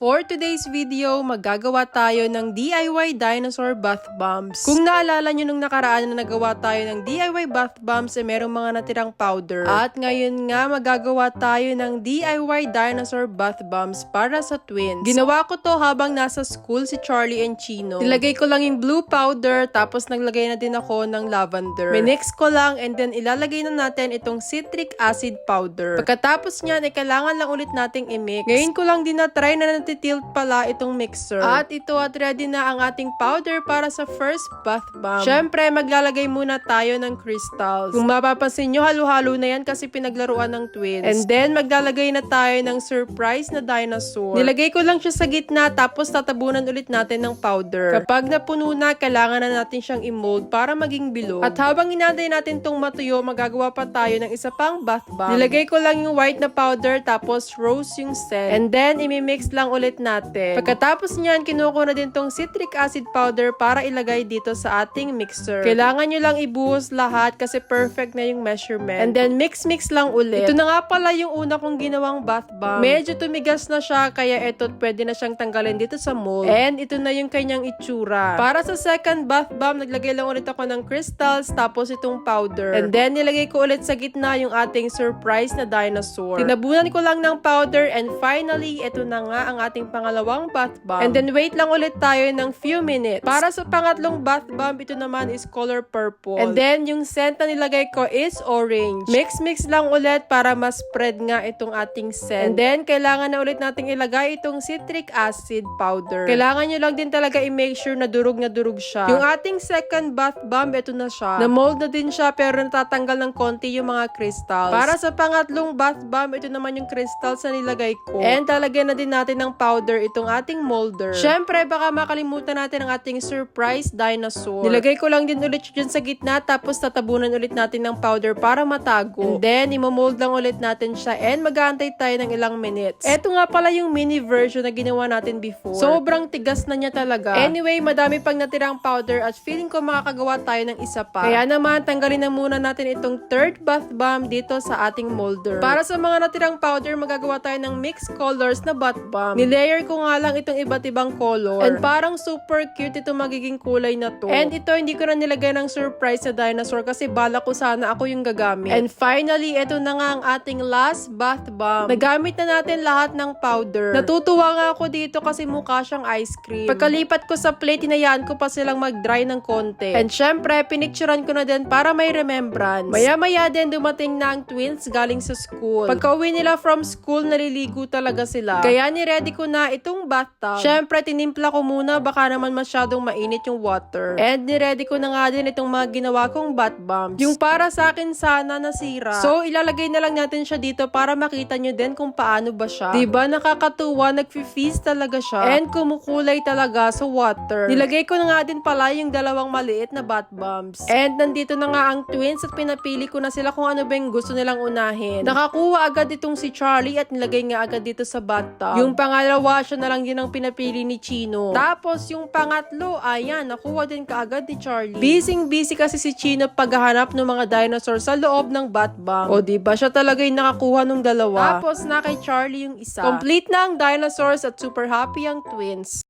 For today's video, maggagawa tayo ng DIY dinosaur bath bombs. Kung naalala nyo nung nakaraan na nagawa tayo ng DIY bath bombs, merong mga natirang powder. At ngayon nga, magagawa tayo ng DIY dinosaur bath bombs para sa twins. Ginawa ko to habang nasa school si Charlie and Chino. Nilagay ko lang yung blue powder, tapos naglagay na din ako ng lavender. Minix ko lang, and then ilalagay na natin itong citric acid powder. Pagkatapos nyan, kailangan lang ulit nating i-mix. Ngayon ko lang din na-try na tilt pala itong mixer. At ito at ready na ang ating powder para sa first bath bomb. Syempre, maglalagay muna tayo ng crystals. Kung mapapansin nyo, halo-halo na yan kasi pinaglaruan ng twins. And then, maglalagay na tayo ng surprise na dinosaur. Nilagay ko lang siya sa gitna tapos tatabunan ulit natin ng powder. Kapag napuno na, kailangan na natin siyang i-mold para maging bilog. At habang inantay natin tong matuyo, magagawa pa tayo ng isa pang bath bomb. Nilagay ko lang yung white na powder tapos rose yung scent. And then, imimix lang ulit natin. Pagkatapos niyan, kinuha na din tong citric acid powder para ilagay dito sa ating mixer. Kailangan nyo lang ibuhos lahat kasi perfect na yung measurement. And then, mix lang ulit. Ito na nga pala yung una kong ginawang bath bomb. Medyo tumigas na siya, kaya ito pwede na siyang tanggalin dito sa mold. And ito na yung kanyang itsura. Para sa second bath bomb, naglagay lang ulit ako ng crystals, tapos itong powder. And then, nilagay ko ulit sa gitna yung ating surprise na dinosaur. Tinabunan ko lang ng powder, and finally, ito na nga ang ating pangalawang bath bomb. And then wait lang ulit tayo ng few minutes. Para sa pangatlong bath bomb, ito naman is color purple. And then yung scent na nilagay ko is orange. Mix lang ulit para mas spread nga itong ating scent. And then kailangan na ulit nating ilagay itong citric acid powder. Kailangan nyo lang din talaga i-make sure na durog siya. Yung ating second bath bomb, ito na siya. Na-mold na din siya pero natatanggal ng konti yung mga crystals. Para sa pangatlong bath bomb, ito naman yung crystals na nilagay ko. And talagyan na din natin ng powder itong ating molder. Syempre, baka makalimutan natin ang ating surprise dinosaur. Nilagay ko lang din ulit dyan sa gitna, tapos tatabunan ulit natin ng powder para matago. And then, imomold lang ulit natin siya, and mag-aantay tayo ng ilang minutes. Eto nga pala yung mini version na ginawa natin before. Sobrang tigas na niya talaga. Anyway, madami pang natirang powder at feeling ko makakagawa tayo ng isa pa. Kaya naman, tanggalin na muna natin itong third bath bomb dito sa ating molder. Para sa mga natirang powder, magagawa tayo ng mixed colors na bath bomb. Nilayer ko nga lang itong iba't ibang color. And parang super cute itong magiging kulay na to. And ito, hindi ko na nilagay ng surprise sa dinosaur kasi bala ko sana ako yung gagamit. And finally, ito na nga ang ating last bath bomb. Nagamit na natin lahat ng powder. Natutuwa nga ako dito kasi mukha siyang ice cream. Pagkalipat ko sa plate, hinayaan ko pa silang mag-dry ng konti. And syempre, pinicturean ko na din para may remembrance. Maya-maya din dumating na ang twins galing sa school. Pagka-uwi nila from school, naliligo talaga sila. Kaya ni-ready ko na itong bathtub. Syempre, tinimpla ko muna, baka naman masyadong mainit yung water. And ni-ready ko na nga din itong mga ginawa kong bath bombs. Yung para sa akin sana nasira. So, ilalagay na lang natin siya dito para makita nyo din kung paano ba siya. Diba, nakakatuwa, nag-fizz talaga siya. And kumukulay talaga sa water. Nilagay ko na nga din pala yung dalawang maliit na bath bombs. And nandito na nga ang twins at pinapili ko na sila kung ano ba yung gusto nilang unahin. Nakakuha agad itong si Charlie at nilagay nga agad dito sa bathtub. Yung pangalawa, siya na lang din ang pinapili ni Chino. Tapos, yung pangatlo, ayan, nakuha din kaagad ni Charlie. Busy kasi si Chino paghahanap ng mga dinosaurs sa loob ng bath bomb. O, diba, siya talaga yung nakakuha ng dalawa. Tapos, na kay Charlie yung isa. Complete na ang dinosaurs at super happy ang twins.